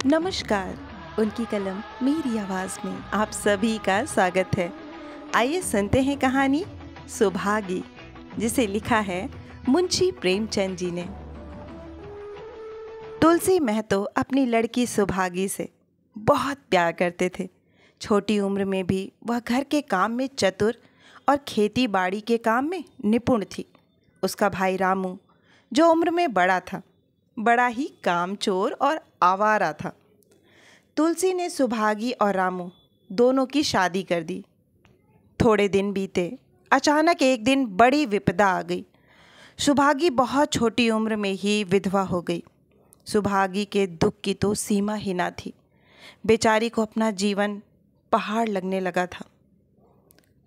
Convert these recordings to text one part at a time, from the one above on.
नमस्कार। उनकी कलम मेरी आवाज़ में आप सभी का स्वागत है। आइए सुनते हैं कहानी सुभागी, जिसे लिखा है मुंशी प्रेमचंद जी ने। तुलसी महतो अपनी लड़की सुभागी से बहुत प्यार करते थे। छोटी उम्र में भी वह घर के काम में चतुर और खेती बाड़ी के काम में निपुण थी। उसका भाई रामू, जो उम्र में बड़ा था, बड़ा ही कामचोर और आवारा था। तुलसी ने सुभागी और रामू दोनों की शादी कर दी। थोड़े दिन बीते, अचानक एक दिन बड़ी विपदा आ गई। सुभागी बहुत छोटी उम्र में ही विधवा हो गई। सुभागी के दुख की तो सीमा ही ना थी। बेचारी को अपना जीवन पहाड़ लगने लगा था।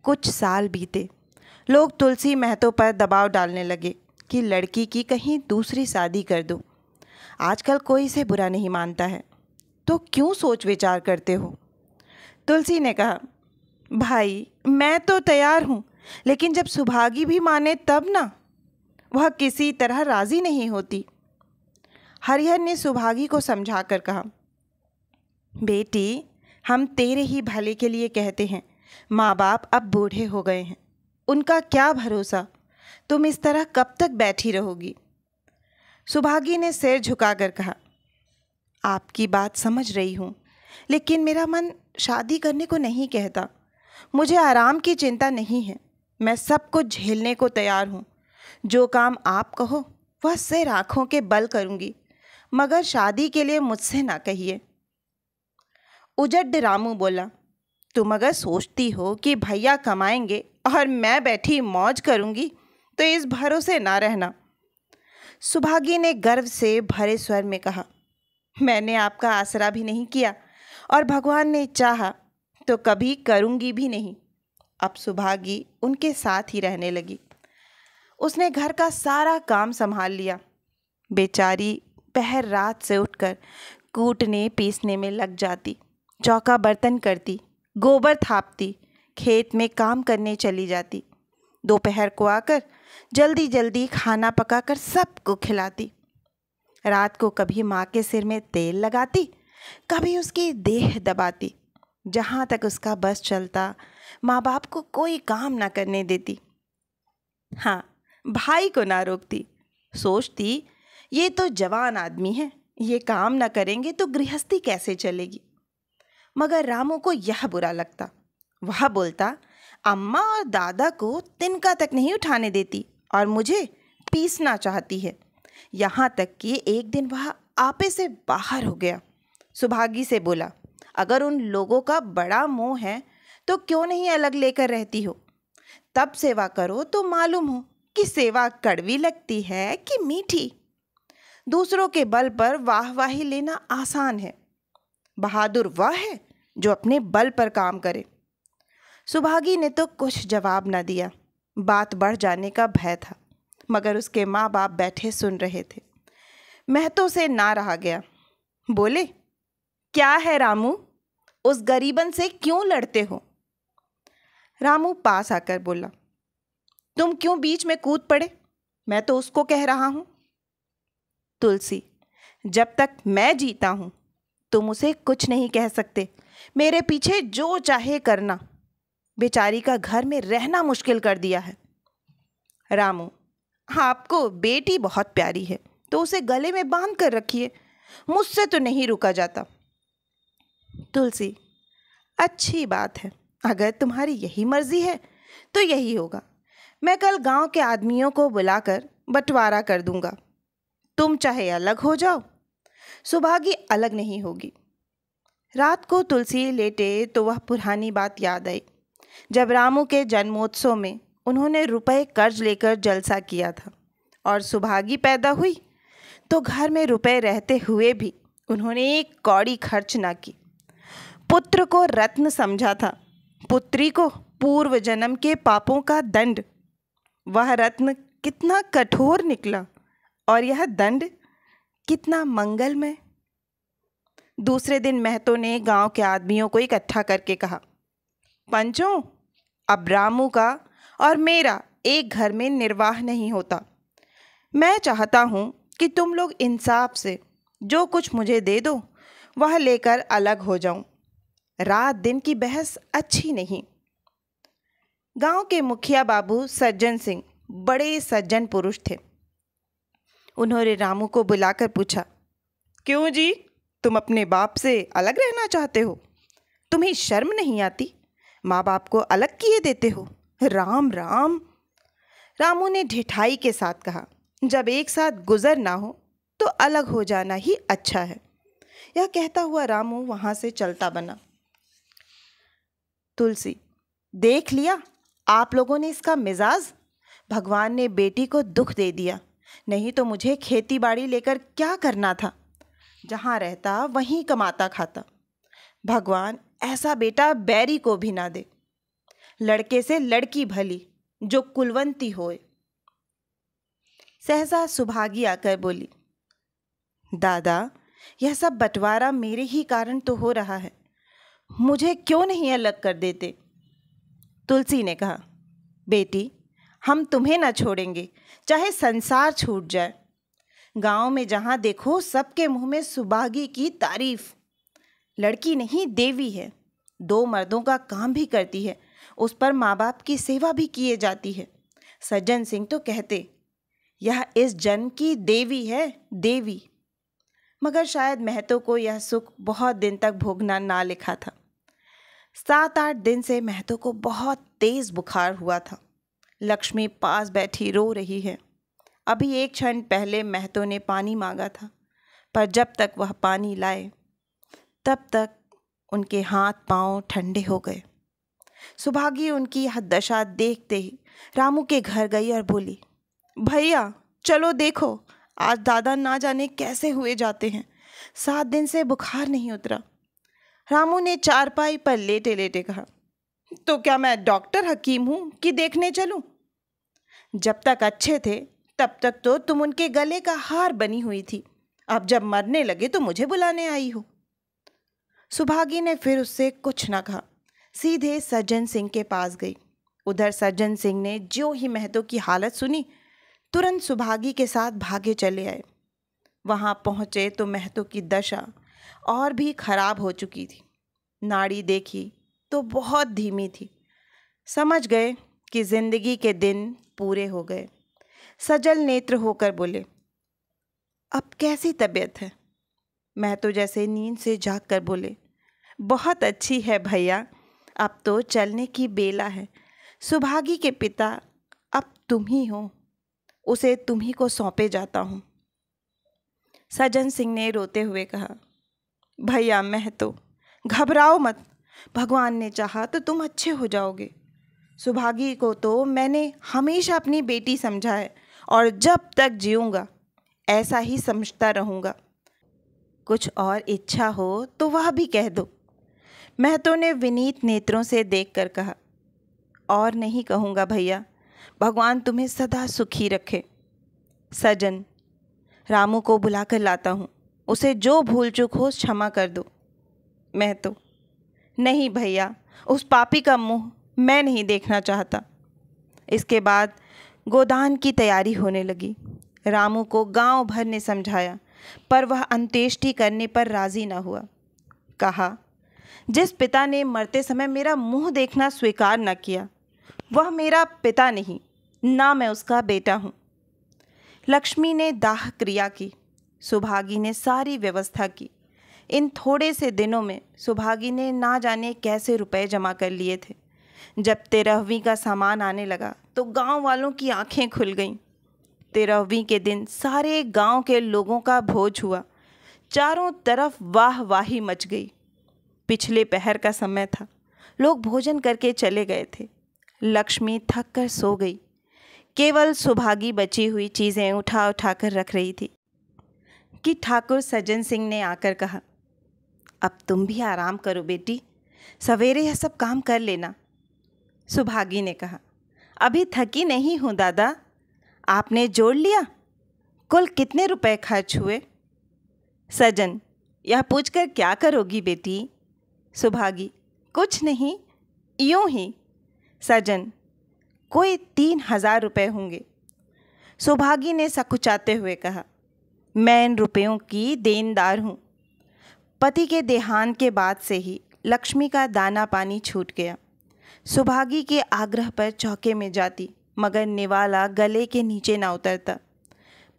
कुछ साल बीते, लोग तुलसी महतो पर दबाव डालने लगे कि लड़की की कहीं दूसरी शादी कर दो। आजकल कोई इसे बुरा नहीं मानता है, तो क्यों सोच विचार करते हो? तुलसी ने कहा, भाई मैं तो तैयार हूँ, लेकिन जब सुभागी भी माने तब ना। वह किसी तरह राजी नहीं होती। हरिहर ने सुभागी को समझाकर कहा, बेटी हम तेरे ही भले के लिए कहते हैं। माँ बाप अब बूढ़े हो गए हैं, उनका क्या भरोसा। तुम इस तरह कब तक बैठी रहोगी? सुभागी ने सिर झुकाकर कहा, आपकी बात समझ रही हूँ, लेकिन मेरा मन शादी करने को नहीं कहता। मुझे आराम की चिंता नहीं है। मैं सब कुछ झेलने को तैयार हूँ। जो काम आप कहो वह सिर आँखों के बल करूँगी, मगर शादी के लिए मुझसे ना कहिए। उजड्ड रामू बोला, तुम अगर सोचती हो कि भैया कमाएंगे और मैं बैठी मौज करूँगी, तो इस भरोसे ना रहना। सुभागी ने गर्व से भरे स्वर में कहा, मैंने आपका आसरा भी नहीं किया और भगवान ने चाहा तो कभी करूँगी भी नहीं। अब सुभागी उनके साथ ही रहने लगी। उसने घर का सारा काम संभाल लिया। बेचारी पहर रात से उठकर कूटने पीसने में लग जाती, चौका बर्तन करती, गोबर थापती, खेत में काम करने चली जाती। दोपहर को आकर जल्दी जल्दी खाना पकाकर सबको खिलाती। रात को कभी माँ के सिर में तेल लगाती, कभी उसकी देह दबाती। जहाँ तक उसका बस चलता, माँ बाप को कोई काम ना करने देती। हाँ, भाई को ना रोकती। सोचती ये तो जवान आदमी है, ये काम ना करेंगे तो गृहस्थी कैसे चलेगी। मगर रामू को यह बुरा लगता। वह बोलता, अम्मा और दादा को तिनका तक नहीं उठाने देती और मुझे पीसना चाहती है। यहाँ तक कि एक दिन वह आपे से बाहर हो गया। सुभागी से बोला, अगर उन लोगों का बड़ा मोह है तो क्यों नहीं अलग लेकर रहती हो? तब सेवा करो तो मालूम हो कि सेवा कड़वी लगती है कि मीठी। दूसरों के बल पर वाहवाही लेना आसान है। बहादुर वह है जो अपने बल पर काम करे। सुभागी ने तो कुछ जवाब न दिया। बात बढ़ जाने का भय था, मगर उसके माँ बाप बैठे सुन रहे थे। महतो से ना रहा गया। बोले, क्या है रामू, उस गरीबन से क्यों लड़ते हो? रामू पास आकर बोला, तुम क्यों बीच में कूद पड़े? मैं तो उसको कह रहा हूँ। तुलसी, जब तक मैं जीता हूँ तुम उसे कुछ नहीं कह सकते। मेरे पीछे जो चाहे करना। बेचारी का घर में रहना मुश्किल कर दिया है। रामू, आपको बेटी बहुत प्यारी है तो उसे गले में बांध कर रखिए। मुझसे तो नहीं रुका जाता। तुलसी, अच्छी बात है। अगर तुम्हारी यही मर्जी है तो यही होगा। मैं कल गांव के आदमियों को बुलाकर बंटवारा कर दूंगा। तुम चाहे अलग हो जाओ, सुभागी अलग नहीं होगी। रात को तुलसी लेटे तो वह पुरानी बात याद आई, जब रामू के जन्मोत्सव में उन्होंने रुपए कर्ज लेकर जलसा किया था और सुभागी पैदा हुई तो घर में रुपए रहते हुए भी उन्होंने एक कौड़ी खर्च ना की। पुत्र को रत्न समझा था, पुत्री को पूर्व जन्म के पापों का दंड। वह रत्न कितना कठोर निकला और यह दंड कितना मंगलमय। दूसरे दिन महतो ने गांव के आदमियों को इकट्ठा करके कहा, पंचों, अब रामू का और मेरा एक घर में निर्वाह नहीं होता। मैं चाहता हूँ कि तुम लोग इंसाफ से जो कुछ मुझे दे दो वह लेकर अलग हो जाऊं। रात दिन की बहस अच्छी नहीं। गांव के मुखिया बाबू सज्जन सिंह बड़े सज्जन पुरुष थे। उन्होंने रामू को बुलाकर पूछा, क्यों जी, तुम अपने बाप से अलग रहना चाहते हो? तुम्हें शर्म नहीं आती? माँ बाप को अलग किए देते हो। राम राम। रामू ने ढिठाई के साथ कहा, जब एक साथ गुजर ना हो तो अलग हो जाना ही अच्छा है। यह कहता हुआ रामू वहां से चलता बना। तुलसी, देख लिया आप लोगों ने इसका मिजाज। भगवान ने बेटी को दुख दे दिया, नहीं तो मुझे खेती बाड़ी लेकर क्या करना था। जहाँ रहता वहीं कमाता खाता। भगवान ऐसा बेटा बैरी को भी ना दे। लड़के से लड़की भली, जो कुलवंती होए। सहसा सुभागी आकर बोली, दादा, यह सब बंटवारा मेरे ही कारण तो हो रहा है। मुझे क्यों नहीं अलग कर देते? तुलसी ने कहा, बेटी, हम तुम्हें न छोड़ेंगे, चाहे संसार छूट जाए। गांव में जहां देखो सबके मुंह में सुभागी की तारीफ। लड़की नहीं, देवी है। 2 मर्दों का काम भी करती है, उस पर माँ बाप की सेवा भी किए जाती है। सज्जन सिंह तो कहते, यह इस जन्म की देवी है, देवी। मगर शायद महतो को यह सुख बहुत दिन तक भोगना ना लिखा था। 7-8 दिन से महतो को बहुत तेज बुखार हुआ था। लक्ष्मी पास बैठी रो रही है। अभी एक क्षण पहले महतो ने पानी मांगा था, पर जब तक वह पानी लाए तब तक उनके हाथ पांव ठंडे हो गए। सुभागी उनकी यह दशा देखते ही रामू के घर गई और बोली, भैया चलो देखो, आज दादा ना जाने कैसे हुए जाते हैं। 7 दिन से बुखार नहीं उतरा। रामू ने चारपाई पर लेटे लेटे कहा, तो क्या मैं डॉक्टर हकीम हूँ कि देखने चलूं? जब तक अच्छे थे तब तक तो तुम उनके गले का हार बनी हुई थी। अब जब मरने लगे तो मुझे बुलाने आई हो। सुभागी ने फिर उससे कुछ न कहा, सीधे सज्जन सिंह के पास गई। उधर सज्जन सिंह ने जो ही महतो की हालत सुनी, तुरंत सुभागी के साथ भागे चले आए। वहां पहुंचे तो महतो की दशा और भी खराब हो चुकी थी। नाड़ी देखी तो बहुत धीमी थी। समझ गए कि जिंदगी के दिन पूरे हो गए। सजल नेत्र होकर बोले, अब कैसी तबीयत है? महतो जैसे नींद से जाग कर बोले, बहुत अच्छी है भैया, अब तो चलने की बेला है। सुभागी के पिता अब तुम ही हो, उसे तुम ही को सौंपे जाता हूँ। सज्जन सिंह ने रोते हुए कहा, भैया महतो, घबराओ मत, भगवान ने चाहा तो तुम अच्छे हो जाओगे। सुभागी को तो मैंने हमेशा अपनी बेटी समझा है और जब तक जीऊँगा ऐसा ही समझता रहूँगा। कुछ और इच्छा हो तो वह भी कह दो। महतो ने विनीत नेत्रों से देखकर कहा, और नहीं कहूँगा भैया, भगवान तुम्हें सदा सुखी रखे। सजन, रामू को बुलाकर लाता हूँ, उसे जो भूल चूक हो क्षमा कर दो। महतो, नहीं भैया, उस पापी का मुंह मैं नहीं देखना चाहता। इसके बाद गोदान की तैयारी होने लगी। रामू को गांव भर ने समझाया, पर वह अंत्येष्टि करने पर राजी न हुआ। कहा, जिस पिता ने मरते समय मेरा मुंह देखना स्वीकार न किया, वह मेरा पिता नहीं, ना मैं उसका बेटा हूँ। लक्ष्मी ने दाह क्रिया की, सुभागी ने सारी व्यवस्था की। इन थोड़े से दिनों में सुभागी ने ना जाने कैसे रुपए जमा कर लिए थे। जब 13वीं का सामान आने लगा तो गांव वालों की आंखें खुल गईं। 13वीं के दिन सारे गांव के लोगों का भोज हुआ। चारों तरफ वाह वाही मच गई। पिछले पहर का समय था, लोग भोजन करके चले गए थे। लक्ष्मी थक कर सो गई। केवल सुभागी बची हुई चीज़ें उठा उठा कर रख रही थी कि ठाकुर सज्जन सिंह ने आकर कहा, अब तुम भी आराम करो बेटी, सवेरे यह सब काम कर लेना। सुभागी ने कहा, अभी थकी नहीं हूँ दादा। आपने जोड़ लिया कुल कितने रुपए खर्च हुए? सजन, यह पूछकर क्या करोगी बेटी? सुभागी, कुछ नहीं, यूं ही। सजन, कोई 3000 रुपये होंगे। सुभागी ने सकुचाते हुए कहा, मैं इन रुपयों की देनदार हूँ, पति के देहांत के बाद से ही लक्ष्मी का दाना पानी छूट गया। सुभागी के आग्रह पर चौके में जाती, मगर निवाला गले के नीचे ना उतरता।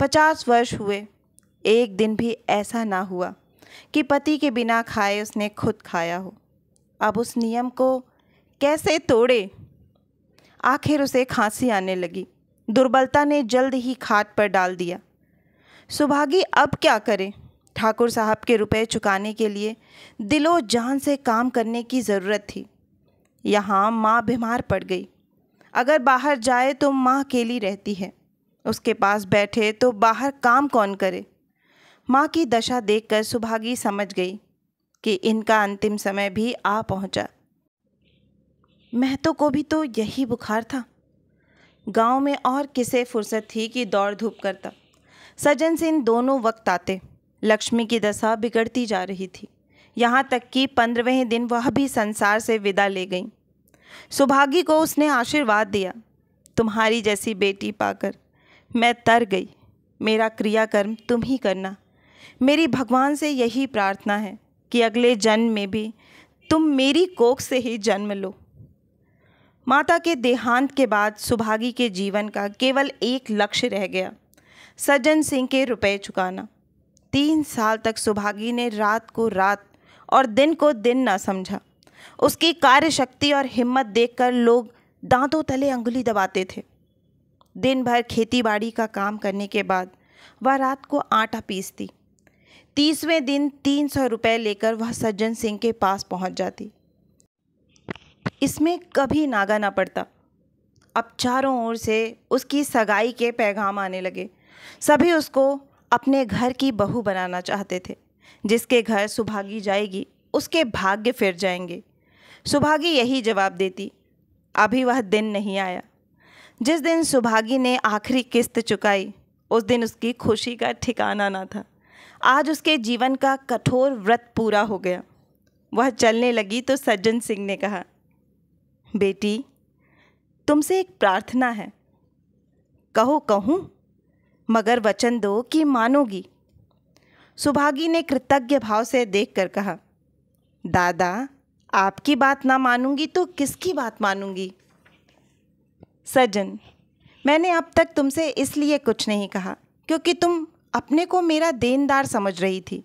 50 वर्ष हुए, एक दिन भी ऐसा ना हुआ कि पति के बिना खाए उसने खुद खाया हो। अब उस नियम को कैसे तोड़े? आखिर उसे खांसी आने लगी। दुर्बलता ने जल्द ही खाट पर डाल दिया। सुभागी अब क्या करे? ठाकुर साहब के रुपए चुकाने के लिए दिलो जान से काम करने की ज़रूरत थी। यहाँ माँ बीमार पड़ गई। अगर बाहर जाए तो माँ अकेली रहती है। उसके पास बैठे तो बाहर काम कौन करे? माँ की दशा देखकर सुभागी समझ गई कि इनका अंतिम समय भी आ पहुँचा। महतो को भी तो यही बुखार था। गांव में और किसे फुर्सत थी कि दौड़ धूप करता। सज्जन सिंह दोनों वक्त आते। लक्ष्मी की दशा बिगड़ती जा रही थी, यहाँ तक कि 15वें दिन वह भी संसार से विदा ले गई। सुभागी को उसने आशीर्वाद दिया, तुम्हारी जैसी बेटी पाकर मैं तर गई। मेरा क्रियाकर्म तुम ही करना। मेरी भगवान से यही प्रार्थना है कि अगले जन्म में भी तुम मेरी कोख से ही जन्म लो। माता के देहांत के बाद सुभागी के जीवन का केवल एक लक्ष्य रह गया, सज्जन सिंह के रुपए चुकाना। 3 साल तक सुभागी ने रात को रात और दिन को दिन ना समझा। उसकी कार्यशक्ति और हिम्मत देखकर लोग दांतों तले अंगुली दबाते थे। दिन भर खेतीबाड़ी का काम करने के बाद वह रात को आटा पीसती। 30वें दिन 300 रुपये लेकर वह सज्जन सिंह के पास पहुंच जाती। इसमें कभी नागा ना पड़ता। अब चारों ओर से उसकी सगाई के पैगाम आने लगे। सभी उसको अपने घर की बहू बनाना चाहते थे। जिसके घर सुभागी जाएगी उसके भाग्य फिर जाएंगे। सुभागी यही जवाब देती। अभी वह दिन नहीं आया। जिस दिन सुभागी ने आखिरी किस्त चुकाई उस दिन उसकी खुशी का ठिकाना ना था। आज उसके जीवन का कठोर व्रत पूरा हो गया। वह चलने लगी तो सज्जन सिंह ने कहा, बेटी तुमसे एक प्रार्थना है। कहो कहूँ, मगर वचन दो कि मानोगी। सुभागी ने कृतज्ञ भाव से देखकर कहा, दादा आपकी बात ना मानूंगी तो किसकी बात मानूंगी? सज्जन, मैंने अब तक तुमसे इसलिए कुछ नहीं कहा क्योंकि तुम अपने को मेरा देनदार समझ रही थी।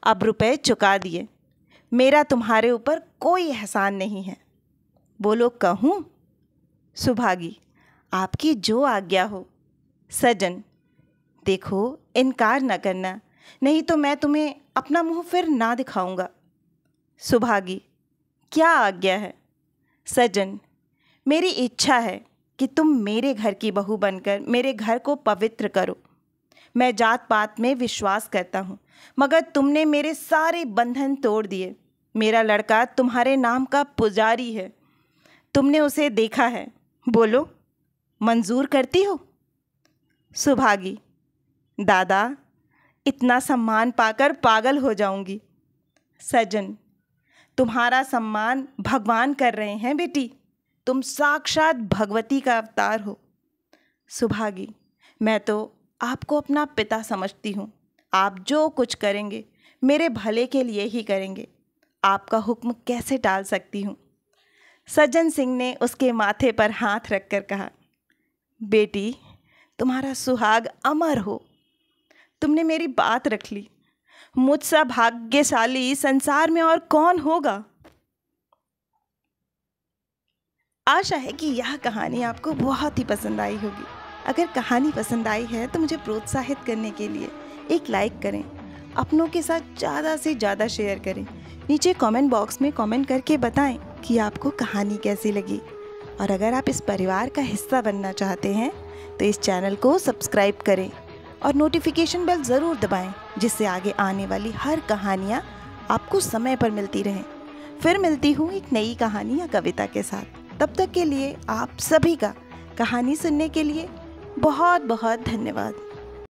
अब रुपए चुका दिए। मेरा तुम्हारे ऊपर कोई एहसान नहीं है। बोलो कहूँ? सुभागी, आपकी जो आज्ञा हो। सज्जन, देखो इनकार न करना, नहीं तो मैं तुम्हें अपना मुंह फिर ना दिखाऊंगा। सुभागी, क्या आज्ञा है? सज्जन, मेरी इच्छा है कि तुम मेरे घर की बहू बनकर मेरे घर को पवित्र करो। मैं जात पात में विश्वास करता हूँ, मगर तुमने मेरे सारे बंधन तोड़ दिए। मेरा लड़का तुम्हारे नाम का पुजारी है। तुमने उसे देखा है। बोलो, मंजूर करती हो? सुभागी, दादा इतना सम्मान पाकर पागल हो जाऊंगी। सज्जन, तुम्हारा सम्मान भगवान कर रहे हैं बेटी। तुम साक्षात भगवती का अवतार हो। सुभागी, मैं तो आपको अपना पिता समझती हूँ। आप जो कुछ करेंगे मेरे भले के लिए ही करेंगे। आपका हुक्म कैसे टाल सकती हूँ? सज्जन सिंह ने उसके माथे पर हाथ रखकर कहा, बेटी तुम्हारा सुहाग अमर हो। तुमने मेरी बात रख ली। मुझसा भाग्यशाली संसार में और कौन होगा? आशा है कि यह कहानी आपको बहुत ही पसंद आई होगी। अगर कहानी पसंद आई है तो मुझे प्रोत्साहित करने के लिए एक लाइक करें, अपनों के साथ ज़्यादा से ज़्यादा शेयर करें। नीचे कमेंट बॉक्स में कमेंट करके बताएं कि आपको कहानी कैसी लगी। और अगर आप इस परिवार का हिस्सा बनना चाहते हैं तो इस चैनल को सब्सक्राइब करें और नोटिफिकेशन बेल ज़रूर दबाएं, जिससे आगे आने वाली हर कहानियाँ आपको समय पर मिलती रहें। फिर मिलती हूँ एक नई कहानी या कविता के साथ। तब तक के लिए आप सभी का कहानी सुनने के लिए बहुत बहुत धन्यवाद।